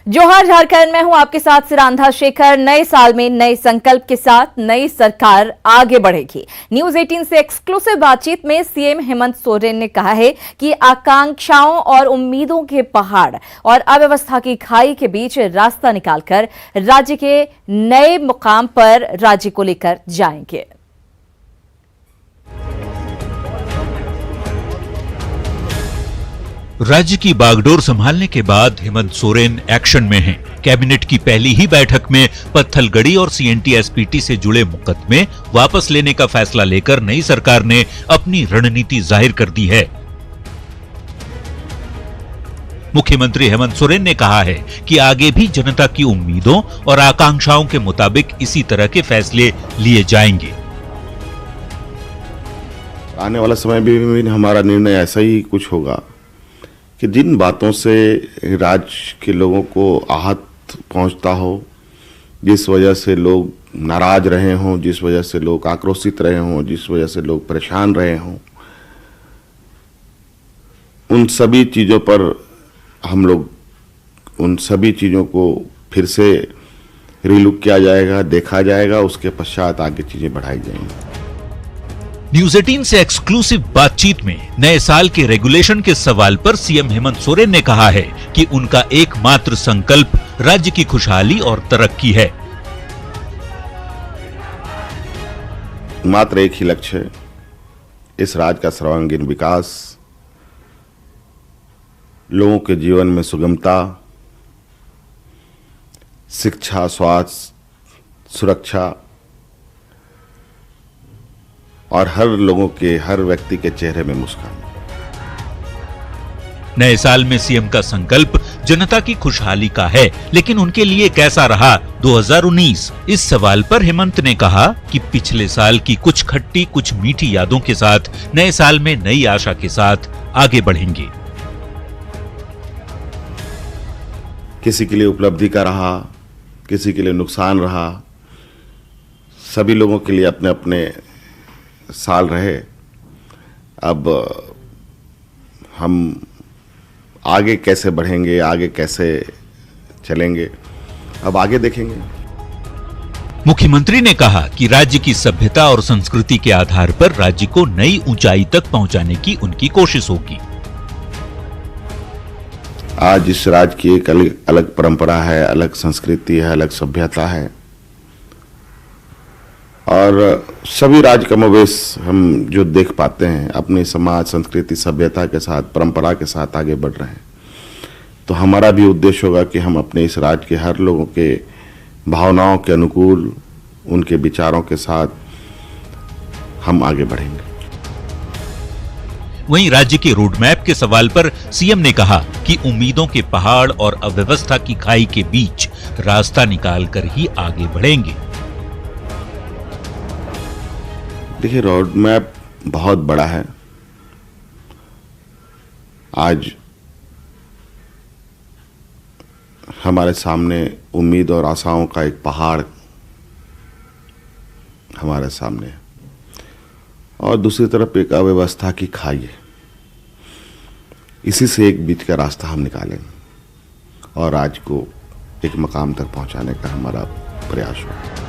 जोहार झारखंड में हूं आपके साथ सिरांधा शेखर। नए साल में नए संकल्प के साथ नई सरकार आगे बढ़ेगी। न्यूज 18 से एक्सक्लूसिव बातचीत में सीएम हेमंत सोरेन ने कहा है कि आकांक्षाओं और उम्मीदों के पहाड़ और अव्यवस्था की खाई के बीच रास्ता निकालकर राज्य के नए मुकाम पर राज्य को लेकर जाएंगे। राज्य की बागडोर संभालने के बाद हेमंत सोरेन एक्शन में हैं। कैबिनेट की पहली ही बैठक में पत्थलगड़ी और सीएनटी-एसपीटी से जुड़े मुकदमे वापस लेने का फैसला लेकर नई सरकार ने अपनी रणनीति जाहिर कर दी है। मुख्यमंत्री हेमंत सोरेन ने कहा है कि आगे भी जनता की उम्मीदों और आकांक्षाओं के मुताबिक इसी तरह के फैसले लिए जाएंगे। आने वाला समय भी हमारा निर्णय ऐसा ही कुछ होगा कि जिन बातों से राज्य के लोगों को आहत पहुंचता हो, जिस वजह से लोग नाराज रहे हों, जिस वजह से लोग आक्रोशित रहे हों, जिस वजह से लोग परेशान रहे हों, उन सभी चीज़ों पर हम लोग उन सभी चीज़ों को फिर से रिलुक किया जाएगा, देखा जाएगा, उसके पश्चात आगे चीज़ें बढ़ाई जाएंगी। न्यूज 18 से एक्सक्लूसिव बातचीत में नए साल के रेगुलेशन के सवाल पर सीएम हेमंत सोरेन ने कहा है कि उनका एकमात्र संकल्प राज्य की खुशहाली और तरक्की है। मात्र एक ही लक्ष्य है, इस राज्य का सर्वांगीण विकास, लोगों के जीवन में सुगमता, शिक्षा, स्वास्थ्य, सुरक्षा और हर व्यक्ति के चेहरे में मुस्कान। नए साल में सीएम का संकल्प जनता की खुशहाली का है, लेकिन उनके लिए कैसा रहा 2019? इस सवाल पर हेमंत ने कहा कि पिछले साल की कुछ खट्टी कुछ मीठी यादों के साथ नए साल में नई आशा के साथ आगे बढ़ेंगे। किसी के लिए उपलब्धि का रहा, किसी के लिए नुकसान रहा, सभी लोगों के लिए अपने अपने साल रहे। अब हम आगे कैसे बढ़ेंगे, आगे कैसे चलेंगे, अब आगे देखेंगे। मुख्यमंत्री ने कहा कि राज्य की सभ्यता और संस्कृति के आधार पर राज्य को नई ऊंचाई तक पहुंचाने की उनकी कोशिश होगी। आज इस राज्य की एक अलग परंपरा है, अलग संस्कृति है, अलग सभ्यता है और सभी राज्य कमोबेश हम जो देख पाते हैं अपने समाज, संस्कृति, सभ्यता के साथ, परंपरा के साथ आगे बढ़ रहे हैं। तो हमारा भी उद्देश्य होगा कि हम अपने इस राज्य के हर लोगों के भावनाओं के अनुकूल, उनके विचारों के साथ हम आगे बढ़ेंगे। वहीं राज्य के रोड मैप के सवाल पर सीएम ने कहा कि उम्मीदों के पहाड़ और अव्यवस्था की खाई के बीच रास्ता निकालकर ही आगे बढ़ेंगे। देखिए, रोड मैप बहुत बड़ा है। आज हमारे सामने उम्मीद और आशाओं का एक पहाड़ हमारे सामने है और दूसरी तरफ एक अव्यवस्था की खाई है। इसी से एक बीच का रास्ता हम निकालेंगे और राज्य को एक मकाम तक पहुंचाने का हमारा प्रयास होगा।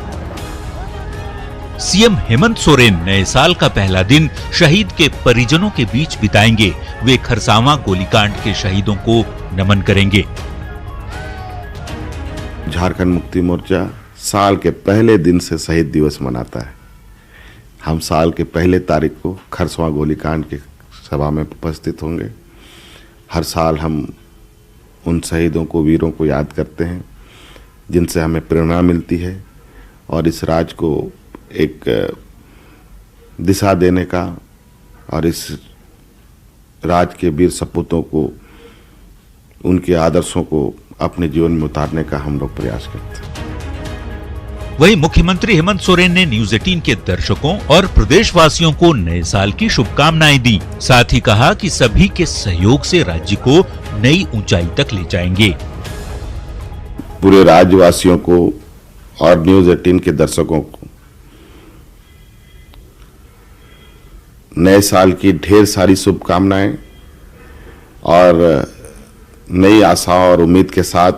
सीएम हेमंत सोरेन नए साल का पहला दिन शहीद के परिजनों के बीच बिताएंगे। वे खरसावां गोलीकांड के शहीदों को नमन करेंगे। झारखंड मुक्ति मोर्चा साल के पहले दिन से शहीद दिवस मनाता है। हम साल के पहले तारीख को खरसावां गोलीकांड के सभा में उपस्थित होंगे। हर साल हम उन शहीदों को, वीरों को याद करते हैं जिनसे हमें प्रेरणा मिलती है और इस राज्य को एक दिशा देने का और इस राज्य के वीर सपूतों को, उनके आदर्शों को अपने जीवन में उतारने का हम लोग प्रयास करते हैं। वहीं मुख्यमंत्री हेमंत सोरेन ने न्यूज 18 के दर्शकों और प्रदेशवासियों को नए साल की शुभकामनाएं दी। साथ ही कहा कि सभी के सहयोग से राज्य को नई ऊंचाई तक ले जाएंगे। पूरे राज्यवासियों को और न्यूज 18 के दर्शकों को नए साल की ढेर सारी शुभकामनाएं और नई आशा और उम्मीद के साथ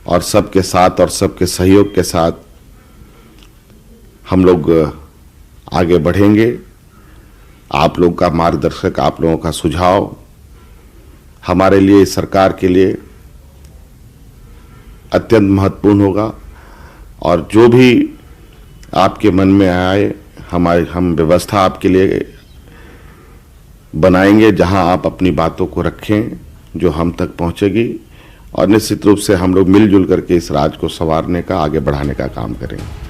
और सबके साथ और सबके सहयोग के साथ हम लोग आगे बढ़ेंगे। आप लोगों का मार्गदर्शक, आप लोगों का सुझाव हमारे लिए, इस सरकार के लिए अत्यंत महत्वपूर्ण होगा। और जो भी आपके मन में आए, हम व्यवस्था आपके लिए बनाएंगे जहां आप अपनी बातों को रखें जो हम तक पहुंचेगी। और निश्चित रूप से हम लोग मिलजुल करके इस राज्य को संवारने का, आगे बढ़ाने का काम करेंगे।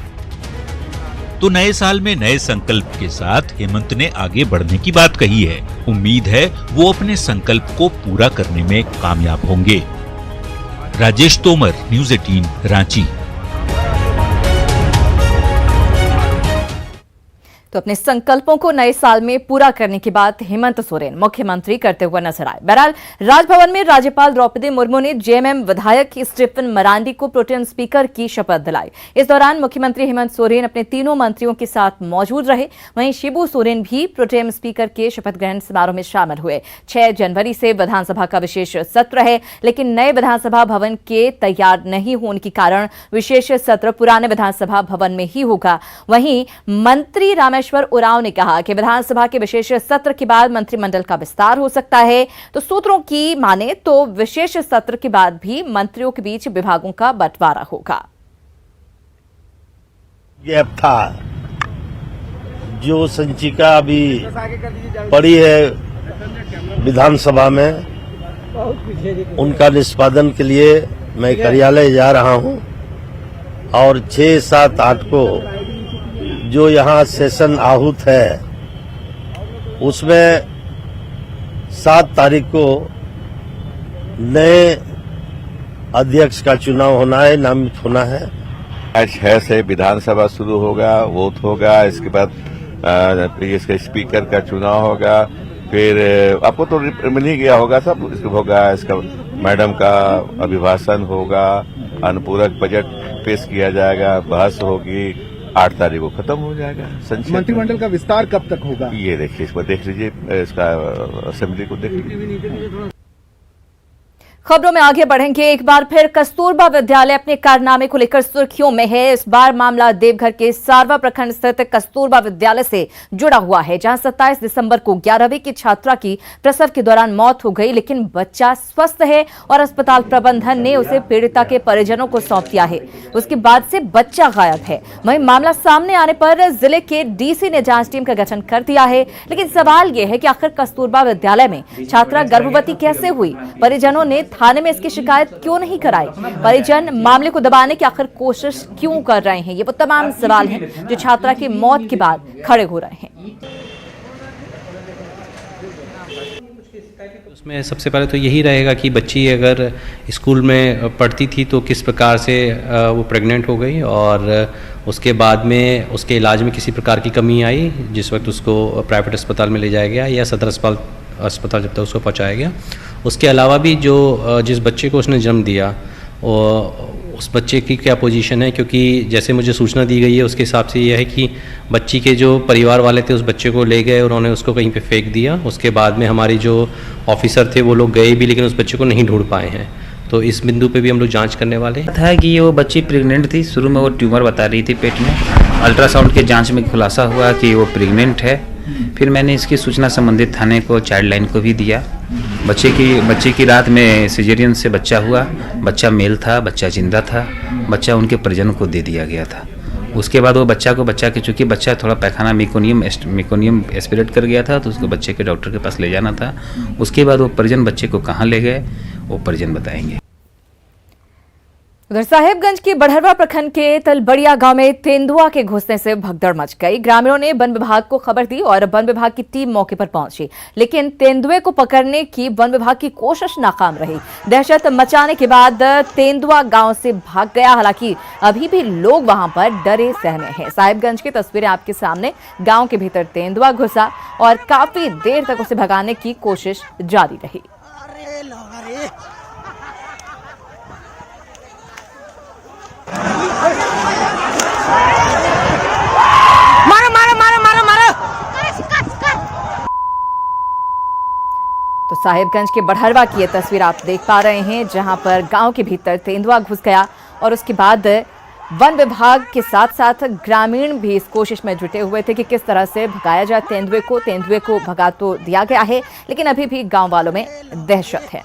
तो नए साल में नए संकल्प के साथ हेमंत ने आगे बढ़ने की बात कही है। उम्मीद है वो अपने संकल्प को पूरा करने में कामयाब होंगे। राजेश तोमर, न्यूज़ 18, रांची। तो अपने संकल्पों को नए साल में पूरा करने की बात हेमंत सोरेन मुख्यमंत्री करते हुए नजर आए। बहरहाल राजभवन में राज्यपाल द्रौपदी मुर्मू ने जेएमएम विधायक स्टीफन मरांडी को प्रोटेम स्पीकर की शपथ दिलाई। इस दौरान मुख्यमंत्री हेमंत सोरेन अपने तीनों मंत्रियों के साथ मौजूद रहे। वहीं शिबू सोरेन भी प्रोटेम स्पीकर के शपथ ग्रहण समारोह में शामिल हुए। 6 जनवरी से विधानसभा का विशेष सत्र है, लेकिन नए विधानसभा भवन के तैयार नहीं होने के कारण विशेष सत्र पुराने विधानसभा भवन में ही होगा। वहीं मंत्री रामेश्वर उरांव ने कहा कि विधानसभा के विशेष सत्र के बाद मंत्रिमंडल का विस्तार हो सकता है। तो सूत्रों की माने तो विशेष सत्र के बाद भी मंत्रियों के बीच विभागों का बंटवारा होगा। गैप था, जो संचिका अभी पड़ी है विधानसभा में, उनका निष्पादन के लिए मैं कार्यालय जा रहा हूं। और 6, 7, 8 को जो यहाँ सेशन आहूत है, उसमें 7 तारीख को नए अध्यक्ष का चुनाव होना है, नामित होना है। 6 से विधानसभा शुरू होगा, वोट होगा, इसके बाद इसके स्पीकर का चुनाव होगा। फिर आपको तो मिल ही गया होगा सब, इसको होगा, इसका मैडम का अभिभाषण होगा, अनुपूरक बजट पेश किया जाएगा, बहस होगी, 8 तारीख को खत्म हो जाएगा। मंत्रिमंडल का विस्तार कब तक होगा? ये देखिए, इसको देख लीजिए, इसका असेंबली को देख लीजिए। खबरों में आगे बढ़ेंगे। एक बार फिर कस्तूरबा विद्यालय अपने कारनामे को लेकर सुर्खियों में है। इस बार मामला देवघर के सारवा प्रखंड स्थित कस्तूरबा विद्यालय से जुड़ा हुआ है, जहां 27 दिसंबर को 11वीं की छात्रा की प्रसव के दौरान मौत हो गई, लेकिन बच्चा स्वस्थ है और अस्पताल प्रबंधन ने उसे पीड़िता के परिजनों को सौंप दिया है। उसके बाद से बच्चा गायब है। वहीं मामला सामने आने पर जिले के डीसी ने जांच टीम का गठन कर दिया है, लेकिन सवाल यह है कि आखिर कस्तूरबा विद्यालय में छात्रा गर्भवती कैसे हुई? परिजनों ने थाने में इसकी शिकायत क्यों नहीं कराई? परिजन मामले को दबाने की आखिर कोशिश क्यों कर रहे हैं? ये वो तमाम सवाल हैं जो छात्रा की मौत के बाद खड़े हो रहे हैं। उसमें सबसे पहले तो यही रहेगा कि बच्ची अगर स्कूल में पढ़ती थी तो किस प्रकार से वो प्रेग्नेंट हो गई, और उसके बाद में उसके इलाज में किसी प्रकार की कमी आई जिस वक्त उसको प्राइवेट अस्पताल में ले जाया गया या सदर अस्पताल जब तक उसको पहुंचाया गया। उसके अलावा भी जो जिस बच्चे को उसने जन्म दिया उस बच्चे की क्या पोजीशन है, क्योंकि जैसे मुझे सूचना दी गई है उसके हिसाब से यह है कि बच्ची के जो परिवार वाले थे उस बच्चे को ले गए और उन्होंने उसको कहीं पे फेंक दिया। उसके बाद में हमारी जो ऑफिसर थे वो लोग गए भी, लेकिन उस बच्चे को नहीं ढूंढ पाए हैं। तो इस बिंदु पे भी हम लोग जांच करने वाले हैं। था कि वो बच्ची प्रेग्नेंट थी। शुरू में वो ट्यूमर बता रही थी पेट में। अल्ट्रासाउंड के जांच में खुलासा हुआ कि वो प्रेग्नेंट है। फिर मैंने इसकी सूचना संबंधित थाने को, चाइल्ड लाइन को भी दिया। बच्चे की रात में सिजेरियन से बच्चा हुआ। बच्चा मेल था, बच्चा जिंदा था। बच्चा उनके परिजनों को दे दिया गया था। उसके बाद वो बच्चा के चूँकि बच्चा थोड़ा पैखाना मेकोनियम एस्पिरेट कर गया था, तो उसको बच्चे के डॉक्टर के पास ले जाना था। उसके बाद वो परिजन बच्चे को कहाँ ले गए वो परिजन बताएंगे। उधर साहेबगंज के बड़हरवा प्रखंड के तलबड़िया गांव में तेंदुआ के घुसने से भगदड़ मच गई। ग्रामीणों ने वन विभाग को खबर दी और वन विभाग की टीम मौके पर पहुंची, लेकिन तेंदुए को पकड़ने की वन विभाग की कोशिश नाकाम रही। दहशत मचाने के बाद तेंदुआ गांव से भाग गया। हालांकि अभी भी लोग वहां पर डरे सहमे हैं। साहेबगंज की तस्वीरें आपके सामने। गांव के भीतर तेंदुआ घुसा और काफी देर तक उसे भगाने की कोशिश जारी रही। तो साहिबगंज के बड़हरवा की ये तस्वीर आप देख पा रहे हैं, जहां पर गांव के भीतर तेंदुआ घुस गया और उसके बाद वन विभाग के साथ साथ ग्रामीण भी इस कोशिश में जुटे हुए थे कि किस तरह से भगाया जाए तेंदुए को भगा तो दिया गया है, लेकिन अभी भी गांव वालों में दहशत है।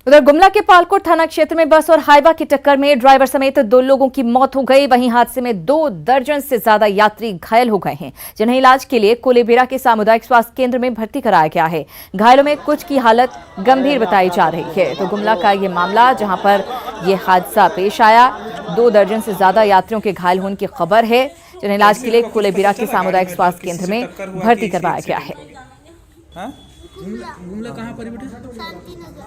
उधर गुमला के पालकोट थाना क्षेत्र में बस और हाइवा की टक्कर में ड्राइवर समेत 2 लोगों की मौत हो गई। वहीं हादसे में 2 दर्जन से ज्यादा यात्री घायल हो गए हैं, जिन्हें इलाज के लिए कोलेबिरा के सामुदायिक स्वास्थ्य केंद्र में भर्ती कराया गया है। घायलों में कुछ की हालत गंभीर बताई जा रही है। तो गुमला का ये मामला, जहां पर यह हादसा पेश आया, 2 दर्जन से ज्यादा यात्रियों के घायल होने की खबर है, जिन्हें इलाज के लिए कोलेबिरा के सामुदायिक स्वास्थ्य केंद्र में भर्ती करवाया गया है। गुमला कहाँ पर बेटे?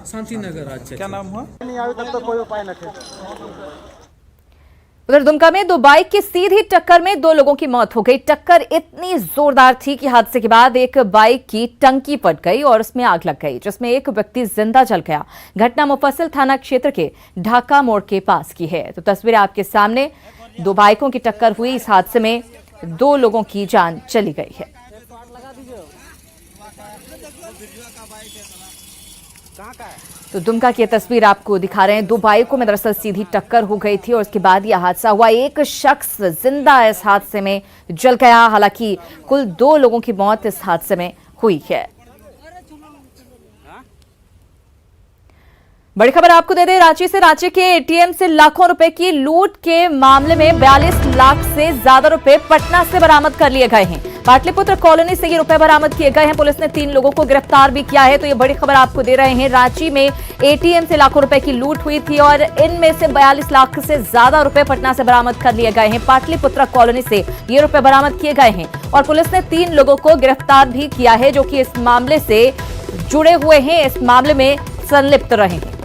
शांति नगर। अच्छा, क्या नाम हुआ? नहीं अभी तक तो कोई उपाय न थे। उधर दुमका में 2 बाइक की सीधी टक्कर में 2 लोगों की मौत हो गई। टक्कर इतनी जोरदार थी कि हादसे के बाद एक बाइक की टंकी फट गई और उसमें आग लग गई, जिसमें एक व्यक्ति जिंदा जल गया। घटना मुफस्सिल थाना क्षेत्र के ढाका मोड़ के पास की है। तो तस्वीरें आपके सामने, 2 बाइकों की टक्कर हुई। इस हादसे में 2 लोगों की जान चली गई है। तो दुमका की तस्वीर आपको दिखा रहे हैं। 2 बाइकों में दरअसल सीधी टक्कर हो गई थी और उसके बाद यह हादसा हुआ। एक शख्स जिंदा इस हादसे में जल गया। हालांकि कुल 2 लोगों की मौत इस हादसे में हुई है। बड़ी खबर आपको दे दें, रांची से। रांची के एटीएम से लाखों रुपए की लूट के मामले में 42 लाख से ज्यादा रुपए पटना से बरामद कर लिए गए हैं। पाटलिपुत्र कॉलोनी से ये रुपए बरामद किए गए हैं। पुलिस ने 3 लोगों को गिरफ्तार भी किया है। तो ये बड़ी खबर आपको दे रहे हैं। रांची में एटीएम से लाखों रुपए की लूट हुई थी और इनमें से 42 लाख से ज्यादा रुपए पटना से बरामद कर लिए गए हैं। पाटलिपुत्र कॉलोनी से ये रुपए बरामद किए गए हैं और पुलिस ने 3 लोगों को गिरफ्तार भी किया है, जो कि इस मामले से जुड़े हुए हैं, इस मामले में संलिप्त रहे हैं।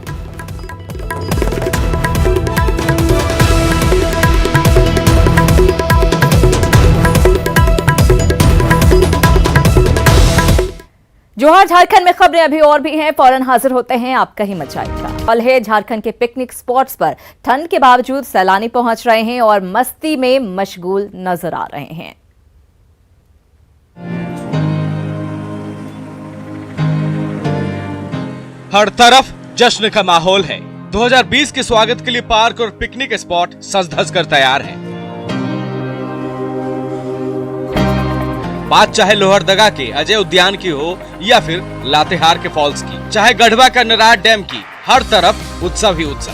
जोहार झारखंड में खबरें अभी और भी हैं, फौरन हाजिर होते हैं, आपका ही मचाएगा। कल है झारखंड के पिकनिक स्पॉट्स पर ठंड के बावजूद सैलानी पहुंच रहे हैं और मस्ती में मशगूल नजर आ रहे हैं। हर तरफ जश्न का माहौल है। 2020 के स्वागत के लिए पार्क और पिकनिक स्पॉट सज धज कर तैयार हैं। बात चाहे लोहरदगा के अजय उद्यान की हो या फिर लातेहार के फॉल्स की, चाहे गढ़वा का नराज डैम की, हर तरफ उत्सव ही उत्सव।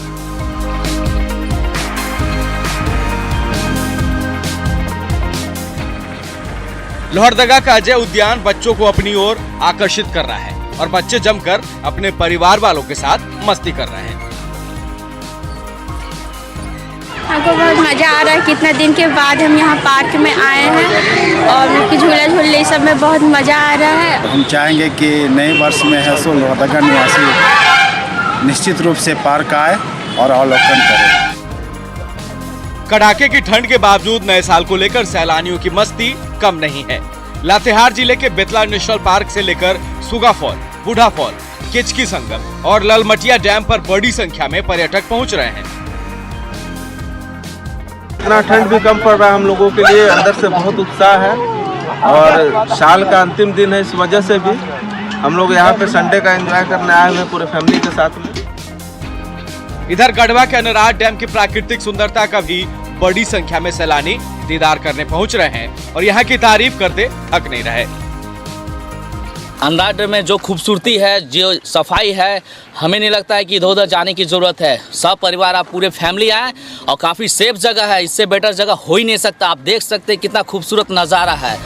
लोहरदगा का अजय उद्यान बच्चों को अपनी ओर आकर्षित कर रहा है और बच्चे जमकर अपने परिवार वालों के साथ मस्ती कर रहे हैं। हमको बहुत मज़ा आ रहा है। कितना दिन के बाद हम यहाँ पार्क में आए हैं और झूला झूलने सब में बहुत मज़ा आ रहा है। हम चाहेंगे कि नए वर्ष में है सो लोहरदगा निवासी निश्चित रूप से पार्क आए और अवलोकन करें। कड़ाके की ठंड के बावजूद नए साल को लेकर सैलानियों की मस्ती कम नहीं है। लातेहार जिले के बेतला नेशनल पार्क से लेकर सुगा फॉल, बूढ़ा फॉल, किचकी संगम और ललमटिया डैम पर बड़ी संख्या में पर्यटक पहुँच रहे हैं। इतना ठंड भी कम पड़ रहा है हम लोगों के लिए, अंदर से बहुत उत्साह है और साल का अंतिम दिन है, इस वजह से भी हम लोग यहाँ पे संडे का एंजॉय करने आए हुए पूरे फैमिली के साथ में। इधर गढ़वा के नराज डैम की प्राकृतिक सुंदरता का भी बड़ी संख्या में सैलानी दीदार करने पहुँच रहे हैं और यहाँ की तारीफ करते थक नहीं रहे। नराज में जो खूबसूरती है, जो सफाई है, हमें नहीं लगता है कि इधर उधर जाने की ज़रूरत है। सब परिवार आप पूरे फैमिली आए और काफ़ी सेफ जगह है, इससे बेटर जगह हो ही नहीं सकता। आप देख सकते हैं कितना खूबसूरत नज़ारा है।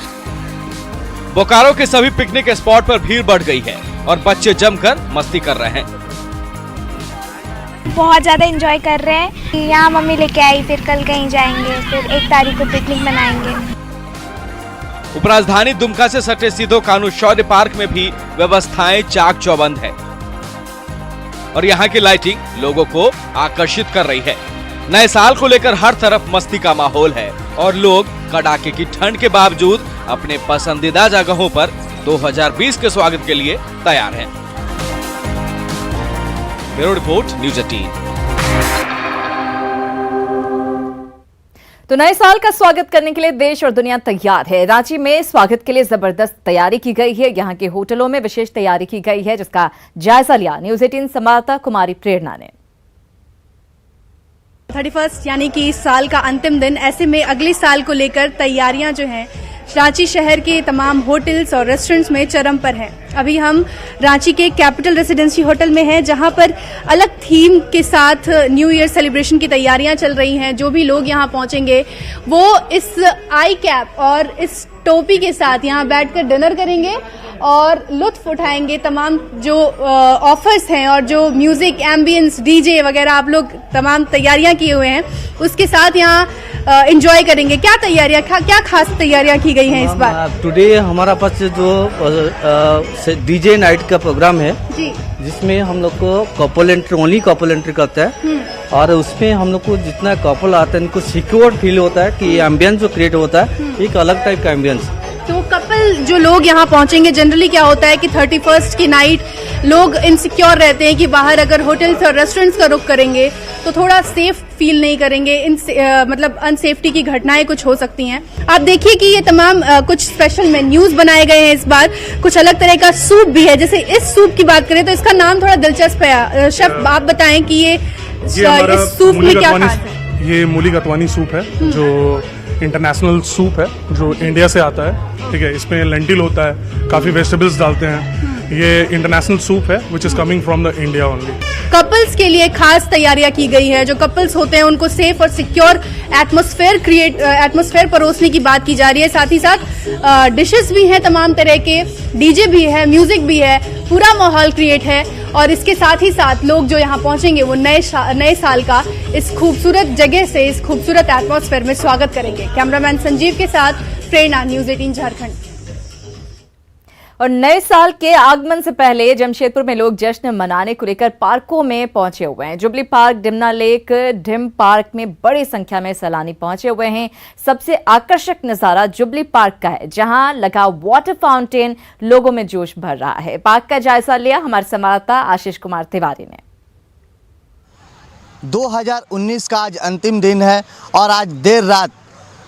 बोकारो के सभी पिकनिक स्पॉट पर भीड़ बढ़ गई है और बच्चे जमकर मस्ती कर रहे हैं। बहुत ज़्यादा एंजॉय कर रहे हैं। यहाँ मम्मी लेके आई, फिर कल कहीं जाएंगे, फिर 1 तारीख को पिकनिक मनाएंगे। उपराजधानी दुमका से सटे सीधो कानू शौर्य पार्क में भी व्यवस्थाएं चाक चौबंद है और यहाँ की लाइटिंग लोगों को आकर्षित कर रही है। नए साल को लेकर हर तरफ मस्ती का माहौल है और लोग कड़ाके की ठंड के बावजूद अपने पसंदीदा जगहों पर 2020 के स्वागत के लिए तैयार हैं। Bureau report, news 18। तो नए साल का स्वागत करने के लिए देश और दुनिया तैयार है। रांची में स्वागत के लिए जबरदस्त तैयारी की गई है। यहां के होटलों में विशेष तैयारी की गई है, जिसका जायजा लिया न्यूज 18 संवाददाता कुमारी प्रेरणा ने। 31 यानी कि इस साल का अंतिम दिन, ऐसे में अगले साल को लेकर तैयारियां जो हैं रांची शहर के तमाम होटल्स और रेस्टोरेंट्स में चरम पर हैं। अभी हम रांची के कैपिटल रेसिडेंसी होटल में हैं, जहां पर अलग थीम के साथ न्यू ईयर सेलिब्रेशन की तैयारियां चल रही हैं। जो भी लोग यहां पहुंचेंगे वो इस आई कैप और इस टोपी के साथ यहां बैठकर डिनर करेंगे और लुत्फ उठाएंगे। तमाम जो ऑफर्स हैं और जो म्यूजिक, एम्बियंस, डीजे वगैरह आप लोग तमाम तैयारियां किए हुए हैं, उसके साथ यहाँ एंजॉय करेंगे। क्या तैयारियां, क्या खास तैयारियां की गई हैं इस बार? टुडे हमारा पास जो डीजे नाइट का प्रोग्राम है जी, जिसमें हम लोग को couple entry, only couple entry करता है और उसमें हम लोग को जितना कपल आता है उनको सिक्योर फील होता है कि एम्बियंस जो क्रिएट होता है एक अलग टाइप का एम्बियंस। तो कपल जो लोग यहाँ पहुंचेंगे, जनरली क्या होता है कि 31st की नाइट लोग इनसिक्योर रहते हैं कि बाहर अगर होटल्स और रेस्टोरेंट्स का रुख करेंगे तो थोड़ा सेफ फील नहीं करेंगे, मतलब अनसेफ्टी की घटनाएं कुछ हो सकती हैं। आप देखिए कि ये तमाम कुछ स्पेशल मेन्यूज बनाए गए हैं इस बार। कुछ अलग तरह का सूप भी है। जैसे इस सूप की बात करें तो इसका नाम थोड़ा दिलचस्प है। शेफ आप बताएं कि ये इस सूप में क्या खास है? ये मूली गतवानी सूप है, जो इंटरनेशनल सूप है, जो इंडिया से आता है। ठीक है, इसमें लेंटिल होता है, काफी वेजिटेबल्स डालते हैं। ये इंटरनेशनल सूप है which is coming from the India only. Couples के लिए खास तैयारियां की गई है। जो कपल्स होते हैं उनको सेफ और सिक्योर एटमॉस्फेयर परोसने की बात की जा रही है। साथ ही साथ डिशेस भी हैं तमाम तरह के, डीजे भी है, म्यूजिक भी है, पूरा माहौल क्रिएट है। और इसके साथ ही साथ लोग जो यहाँ पहुंचेंगे वो नए साल का इस खूबसूरत जगह से, इस खूबसूरत एटमॉस्फेयर में स्वागत करेंगे। कैमरामैन संजीव के साथ प्रेरणा, न्यूज 18 झारखंड। और नए साल के आगमन से पहले जमशेदपुर में लोग जश्न मनाने को लेकर पार्कों में पहुंचे हुए हैं। Jubilee park, Dimna lake, dim park में बड़ी संख्या में सैलानी पहुंचे हुए हैं। सबसे आकर्षक नजारा जुबली पार्क का है, जहां लगा वाटर फाउंटेन लोगों में जोश भर रहा है। पार्क का जायजा लिया हमारे संवाददाता आशीष कुमार तिवारी ने। 2019 का आज अंतिम दिन है और आज देर रात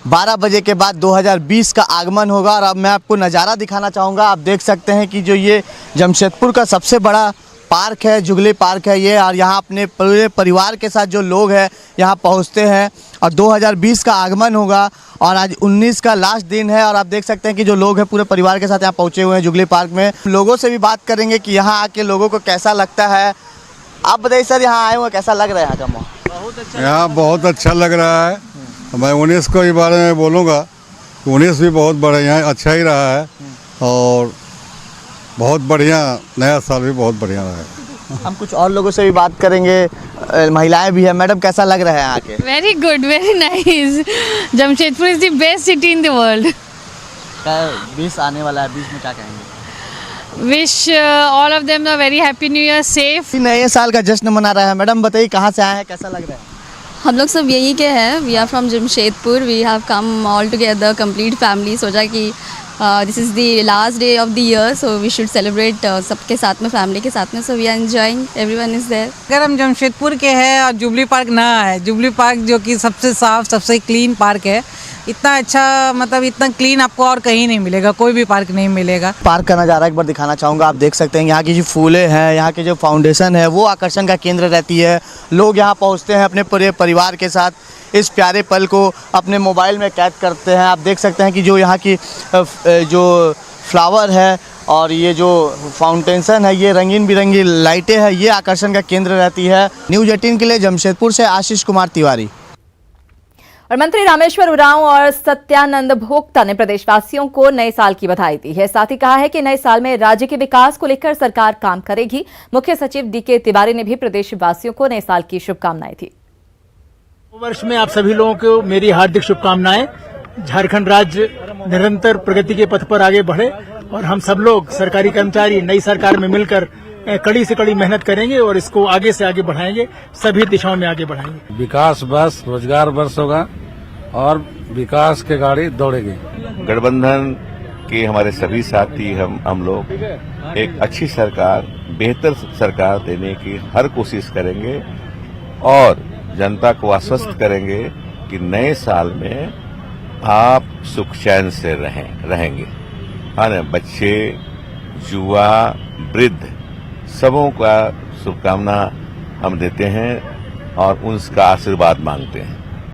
12 बजे के बाद 2020 का आगमन होगा। और अब मैं आपको नज़ारा दिखाना चाहूँगा। आप देख सकते हैं कि जो ये जमशेदपुर का सबसे बड़ा पार्क है, जुगली पार्क है ये, और यहाँ अपने पूरे परिवार के साथ जो लोग हैं यहाँ पहुँचते हैं और 2020 का आगमन होगा। और आज 19 का लास्ट दिन है और आप देख सकते हैं कि जो लोग हैं पूरे परिवार के साथ यहाँ पहुँचे हुए हैं जुगली पार्क में। लोगों से भी बात करेंगे कि यहाँ आके लोगों को कैसा लगता है। आप बताइए सर, यहाँ आए हुए कैसा लग रहा है यहाँ का माहौल? यहाँ बहुत अच्छा लग रहा है। मैं 19 के बारे में बोलूँगा, 19 भी बहुत बढ़िया, अच्छा ही रहा है और बहुत बढ़िया, नया साल भी बहुत बढ़िया रहा है। हम कुछ और लोगों से भी बात करेंगे, महिलाएं भी हैं। मैडम कैसा लग रहा है यहाँ के? Very good, very nice. Jamshedpur is the best city in the world. 20 आने वाला है, 20 में क्या कहेंगे? Wish all of them a very happy new year, safe. नए साल का जश्न मना रहा है। मैडम बताइए कहाँ से आए हैं, कैसा लग रहा है? हम लोग सब यही के हैं। We are from Jamshedpur. We have come all together, complete family. सोचा कि this is the last day of the year, so we should celebrate सबके साथ में, फैमिली के साथ में। So we are enjoying, everyone is there. अगर हम जमशेदपुर के हैं और जुबली पार्क ना है, जुबली पार्क जो कि सबसे साफ, सबसे क्लीन पार्क है, इतना अच्छा, मतलब इतना क्लीन आपको और कहीं नहीं मिलेगा, कोई भी पार्क नहीं मिलेगा। पार्क का नज़ारा एक बार दिखाना चाहूँगा। आप देख सकते हैं यहाँ की जो फूलें हैं, यहाँ के जो फाउंडेशन है वो आकर्षण का केंद्र रहती है। लोग यहाँ पहुँचते हैं अपने पूरे परिवार के साथ, इस प्यारे पल को अपने मोबाइल में कैद करते हैं। आप देख सकते हैं कि जो यहाँ की जो फ्लावर है और ये जो फाउंटेशन है, ये रंगीन बिरंगी लाइटें हैं, ये आकर्षण का केंद्र रहती है। न्यूज 18 के लिए जमशेदपुर से आशीष कुमार तिवारी। और मंत्री रामेश्वर उरांव और सत्यानंद भोक्ता ने प्रदेशवासियों को नए साल की बधाई दी है। साथ ही कहा है कि नए साल में राज्य के विकास को लेकर सरकार काम करेगी। मुख्य सचिव डीके तिवारी ने भी प्रदेशवासियों को नए साल की शुभकामनाएं दी। वर्ष में आप सभी लोगों को मेरी हार्दिक शुभकामनाएं। झारखंड राज्य निरंतर प्रगति के पथ पर आगे बढ़े और हम सब लोग सरकारी कर्मचारी नई सरकार में मिलकर कड़ी से कड़ी मेहनत करेंगे और इसको आगे से आगे बढ़ाएंगे, सभी दिशाओं में आगे बढ़ाएंगे। विकास बस रोजगार बस होगा और विकास के गाड़ी दौड़ेगी। गठबंधन के हमारे सभी साथी हम लोग एक अच्छी सरकार, बेहतर सरकार देने की हर कोशिश करेंगे और जनता को आश्वस्त करेंगे कि नए साल में आप सुख चैन से रहेंगे। हाँ ना, बच्चे, युवा, वृद्ध सबों का शुभकामना हम देते हैं और उनका आशीर्वाद मांगते हैं।